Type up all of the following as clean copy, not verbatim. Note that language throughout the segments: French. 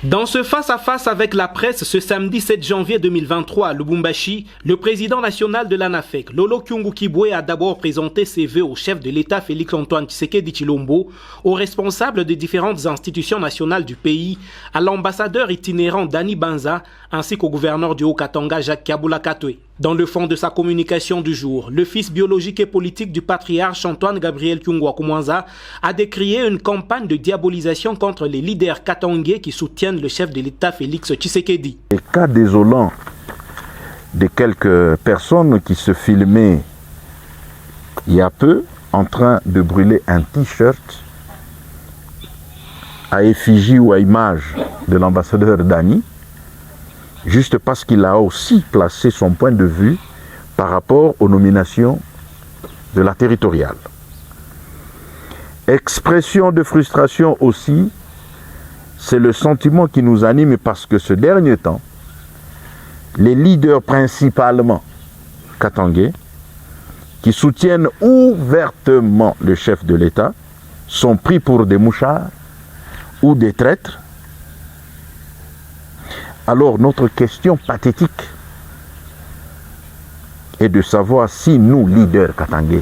Dans ce face-à-face avec la presse ce samedi 7 janvier 2023 à Lubumbashi, le président national de l'ANAFEC, Lolo Kyungu Kibwe, a d'abord présenté ses vœux au chef de l'État Félix-Antoine Tshisekedi Tshilombo, aux responsables des différentes institutions nationales du pays, à l'ambassadeur itinérant Dani Banza, ainsi qu'au gouverneur du Haut-Katanga Jacques Kabula Katwe. Dans le fond de sa communication du jour, le fils biologique et politique du patriarche Antoine Gabriel Kyungu Akumwanza a décrié une campagne de diabolisation contre les leaders katangais qui soutiennent le chef de l'État Félix Tshisekedi. Le cas désolant de quelques personnes qui se filmaient il y a peu en train de brûler un t-shirt à effigie ou à image de l'ambassadeur Dani, juste parce qu'il a aussi placé son point de vue par rapport aux nominations de la territoriale. Expression de frustration aussi, c'est le sentiment qui nous anime parce que ce dernier temps, les leaders principalement katangais, qui soutiennent ouvertement le chef de l'État, sont pris pour des mouchards ou des traîtres. Alors notre question pathétique est de savoir si nous, leaders katangais,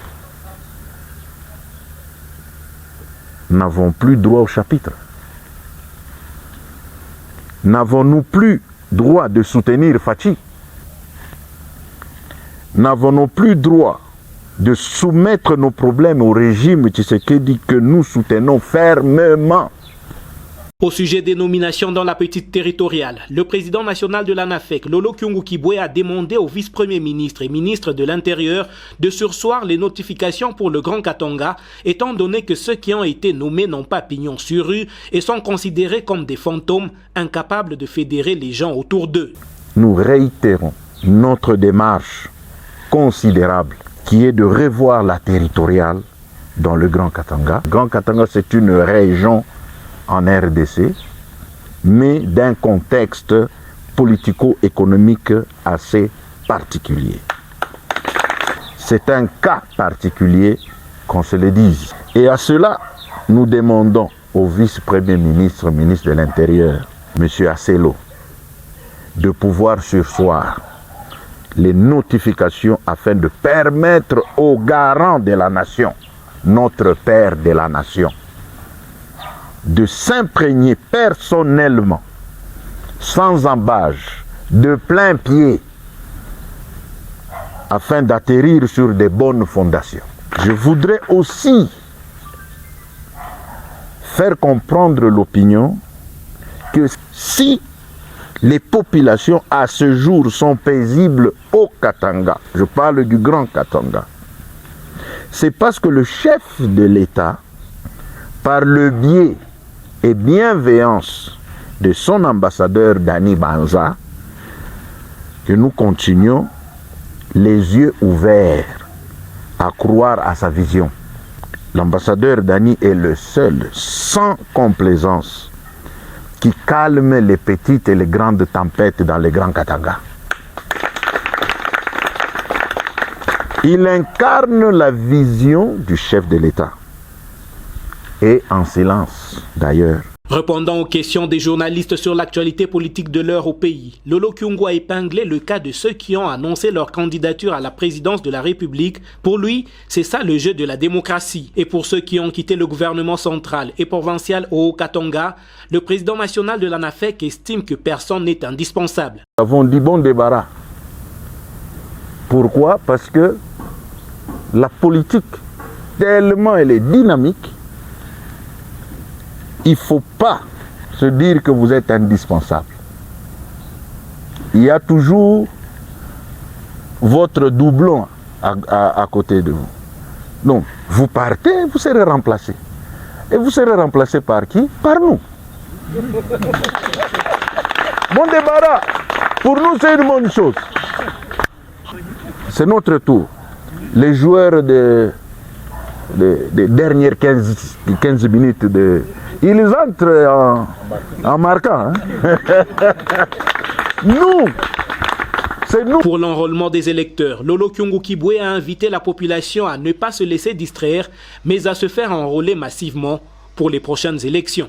n'avons plus droit au chapitre. N'avons-nous plus droit de soutenir Fachi? N'avons-nous plus droit de soumettre nos problèmes au régime Tshisekedi que nous soutenons fermement? Au sujet des nominations dans la petite territoriale, le président national de l'ANAFEC, Lolo Kyungu Kibwe, a demandé au vice-premier ministre et ministre de l'Intérieur de surseoir les notifications pour le Grand Katanga, étant donné que ceux qui ont été nommés n'ont pas pignon sur rue et sont considérés comme des fantômes incapables de fédérer les gens autour d'eux. Nous réitérons notre démarche considérable qui est de revoir la territoriale dans le Grand Katanga. Le Grand Katanga, c'est une région en RDC, mais d'un contexte politico-économique assez particulier. C'est un cas particulier, qu'on se le dise. Et à cela, nous demandons au vice-premier ministre, ministre de l'Intérieur, M. Asselo, de pouvoir surseoir les notifications afin de permettre aux garants de la nation, notre père de la nation, de s'imprégner personnellement, sans embâche, de plein pied, afin d'atterrir sur des bonnes fondations. Je voudrais aussi faire comprendre l'opinion que si les populations à ce jour sont paisibles au Katanga, je parle du Grand Katanga, c'est parce que le chef de l'État, par le biais et bienveillance de son ambassadeur Dani Banza, que nous continuons les yeux ouverts à croire à sa vision. L'ambassadeur Dani est le seul, sans complaisance, qui calme les petites et les grandes tempêtes dans les grands Katanga. Il incarne la vision du chef de l'État. Et en silence, d'ailleurs. Répondant aux questions des journalistes sur l'actualité politique de l'heure au pays, Lolo Kyungu a épinglé le cas de ceux qui ont annoncé leur candidature à la présidence de la République. Pour lui, c'est ça le jeu de la démocratie. Et pour ceux qui ont quitté le gouvernement central et provincial au Haut-Katanga, le président national de l'ANAFEC estime que personne n'est indispensable. Nous avons dit bon débarras. Pourquoi? Parce que la politique, tellement elle est dynamique, il ne faut pas se dire que vous êtes indispensable. Il y a toujours votre doublon à côté de vous. Donc, vous partez, vous serez remplacé. Et vous serez remplacé par qui? Par nous. Bon débarras. Pour nous, c'est une bonne chose. C'est notre tour. Les joueurs des dernières 15 minutes ils entrent en marquant. Hein? Nous, c'est nous. Pour l'enrôlement des électeurs, Lolo Kyungu Kibwe a invité la population à ne pas se laisser distraire, mais à se faire enrôler massivement pour les prochaines élections.